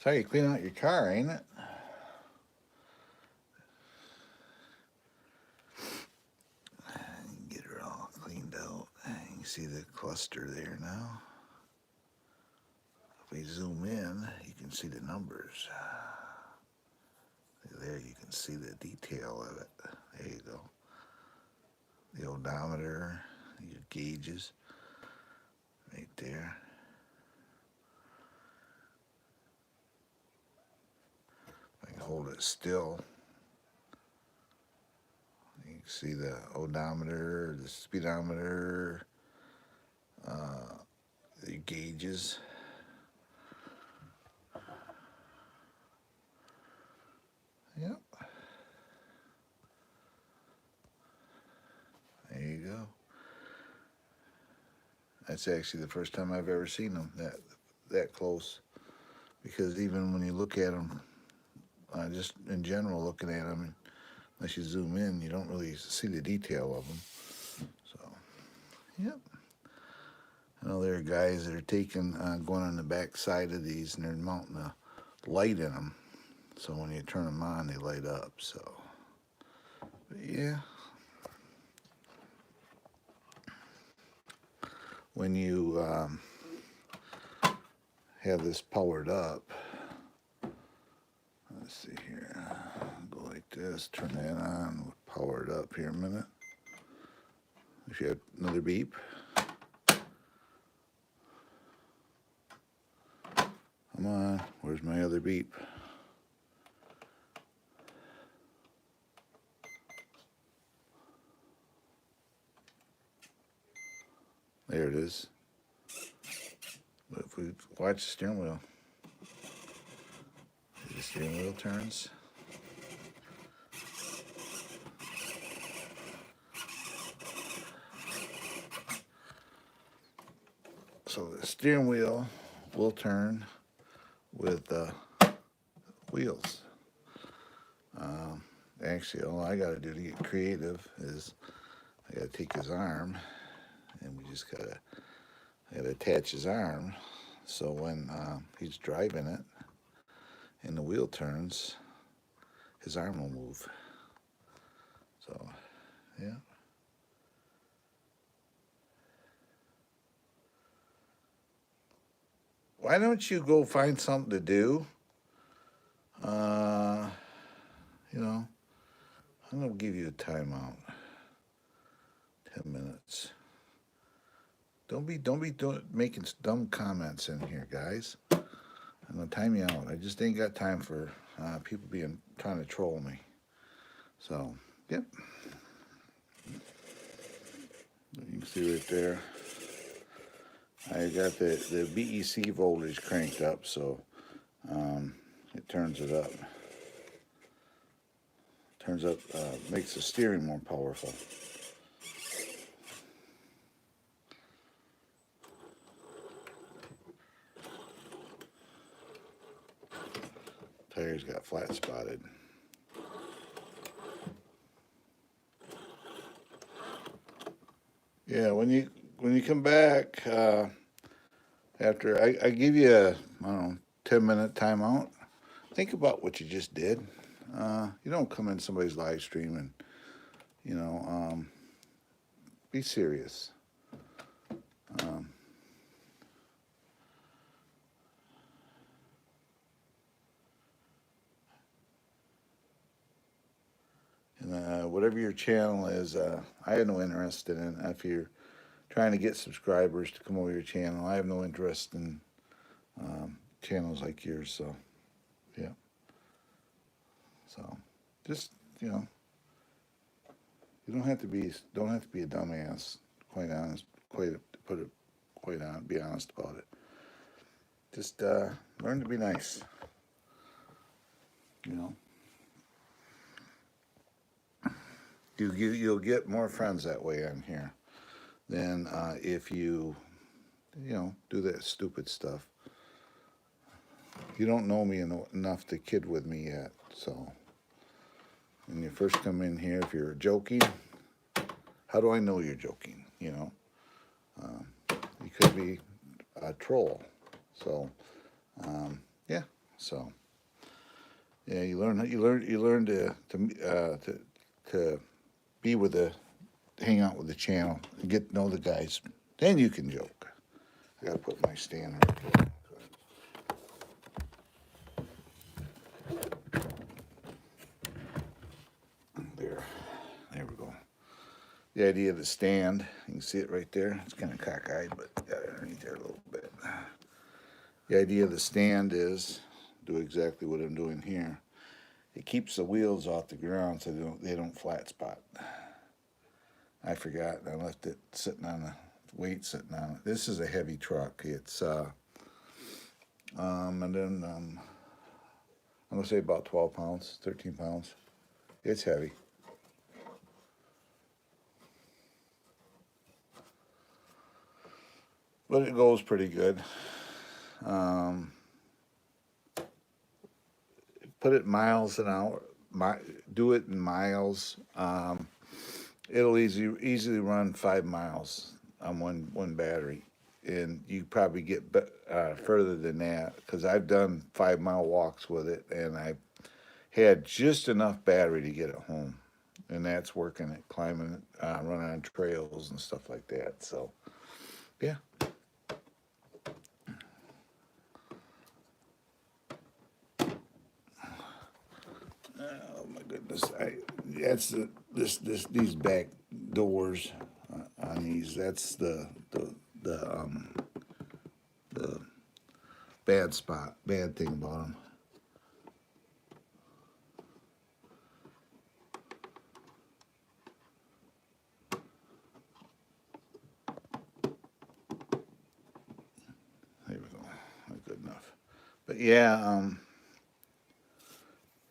So you clean out your car, ain't it? Get her all cleaned out. You can see the cluster there now. If we zoom in, you can see the numbers. There you can see the detail of it. There you go. The odometer, your gauges, right there. I can hold it still. You can see the odometer, the speedometer, the gauges. Yep. There you go. That's actually the first time I've ever seen them that close. Because even when you look at them, just in general looking at them, unless you zoom in, you don't really see the detail of them. So, yep. I know there are guys that are taking, going on the back side of these, and they're mounting a light in them. So when you turn them on, they light up. So, but yeah. When you have this powered up, let's see here, go like this, turn that on, power it up here a minute. If you have another beep. Come on, where's my other beep? There it is. But if we watch the steering wheel, the steering wheel turns. So the steering wheel will turn with the wheels. Actually, all I got to do to get creative is I got to take his arm, and we just got to attach his arm, so when he's driving it and the wheel turns, his arm will move. So, yeah. Why don't you go find something to do? You know, I'm gonna give you a timeout. 10 minutes. Don't be making dumb comments in here, guys. I'm gonna time you out. I just ain't got time for people trying to troll me. So, yep. You can see right there. I got the BEC voltage cranked up, so it turns it up. Turns up, makes the steering more powerful. Tires got flat spotted. Yeah, when you come back after I give you a, I don't know, 10-minute timeout, think about what you just did. You don't come in somebody's live stream and be serious. And whatever your channel is, I have no interest in it. If you're trying to get subscribers to come over your channel, I have no interest in channels like yours. So, yeah. So, just you don't have to be a dumbass. Quite honest, be honest about it. Just learn to be nice. You know. You'll get more friends that way on here than if you do that stupid stuff. You don't know me enough to kid with me yet, so when you first come in here, if you're joking, how do I know you're joking? You could be a troll. So, yeah. So yeah, you learn to be with the hang out with the channel and get to know the guys. Then you can joke. I gotta put my stand right there. There we go. The idea of the stand, you can see it right there. It's kind of cockeyed, but got it underneath there a little bit. The idea of the stand is do exactly what I'm doing here. It keeps the wheels off the ground so they don't flat spot. I forgot. I left it sitting on the weight sitting on it. This is a heavy truck. It's and then I'm gonna say about 12 pounds, 13 pounds. It's heavy. But it goes pretty good. Um, put it miles an hour. Do it in miles. It'll easily run 5 miles on one battery, and you probably get further than that because I've done 5 mile walks with it, and I had just enough battery to get it home, and that's working it, climbing it, running on trails and stuff like that. So, yeah. Oh my goodness! That's these back doors on these. That's the bad thing about them. There we go. Not good enough. But yeah,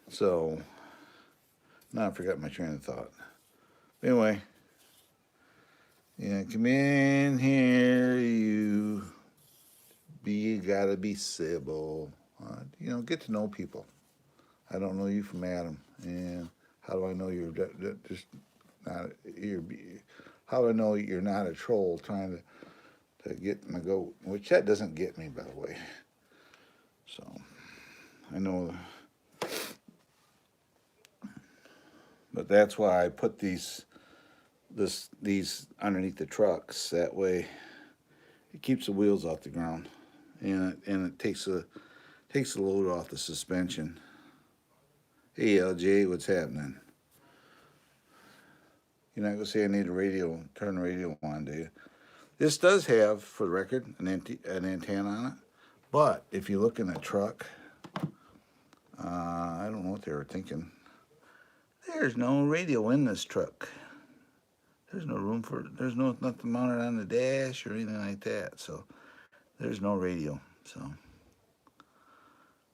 so now I forgot my train of thought. Anyway, yeah, come in here, you gotta be civil. Get to know people. I don't know you from Adam, and how do I know you're just not you're? How do I know you're not a troll trying to get my goat? Which that doesn't get me, by the way. So I know, but that's why I put these underneath the trucks. That way, it keeps the wheels off the ground, and it takes the load off the suspension. Hey LJ, what's happening? You're not gonna say I need a radio, turn the radio on, do you? This does have, for the record, an antenna on it. But if you look in the truck, I don't know what they were thinking. There's no radio in this truck. There's no room there's nothing mounted on the dash or anything like that. So there's no radio. So,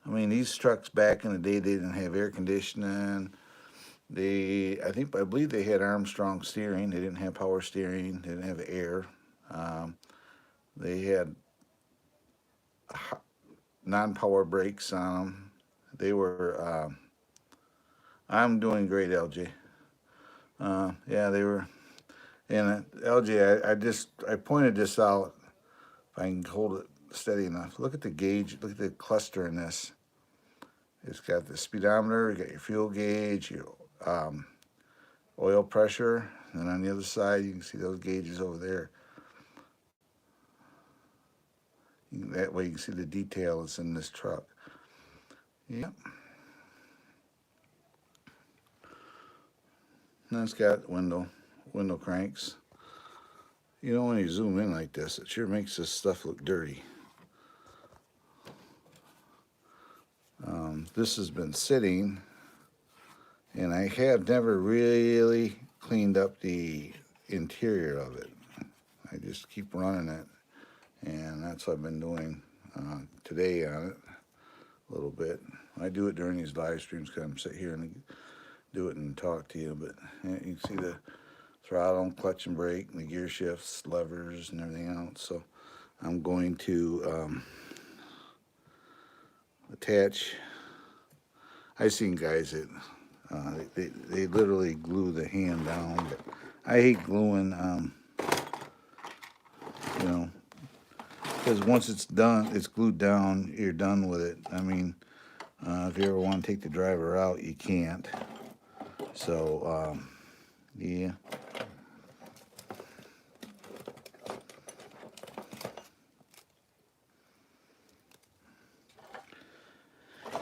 I mean, these trucks back in the day, they didn't have air conditioning. I believe they had Armstrong steering. They didn't have power steering. They didn't have air. They had non-power brakes on them. They were. I'm doing great, LJ. Yeah, they were. And LJ, I pointed this out. If I can hold it steady enough. Look at the gauge. Look at the cluster in this. It's got the speedometer. You got your fuel gauge, your oil pressure, and on the other side you can see those gauges over there. That way you can see the detail that's in this truck. Yep. And it's got window cranks. When you zoom in like this, it sure makes this stuff look dirty. This has been sitting, and I have never really cleaned up the interior of it. I just keep running it, and that's what I've been doing today on it a little bit. I do it during these live streams because I'm sit here and do it and talk to you, but you can see the throttle, clutch and brake, and the gear shifts, levers, and everything else. So I'm going to attach. I've seen guys that they literally glue the hand down, but I hate gluing, because once it's done, it's glued down, you're done with it. I mean, If you ever want to take the driver out, you can't. So, yeah.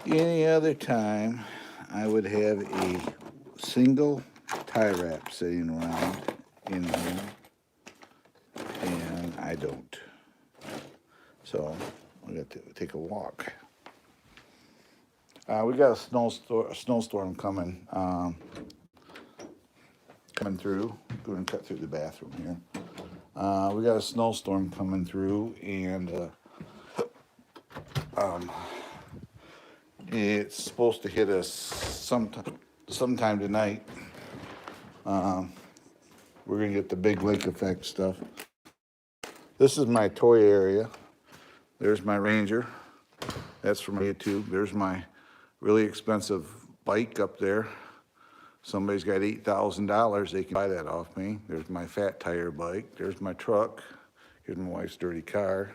Any other time, I would have a single tie wrap sitting around in here, and I don't. So, we got to take a walk. We got a snowstorm coming. Coming through. Going to cut through the bathroom here. We got a snowstorm coming through, and it's supposed to hit us sometime tonight. We're gonna get the big lake effect stuff. This is my toy area. There's my Ranger. That's from YouTube. There's my really expensive bike up there. Somebody's got $8,000, they can buy that off me. There's my fat tire bike. There's my truck. Here's my wife's dirty car.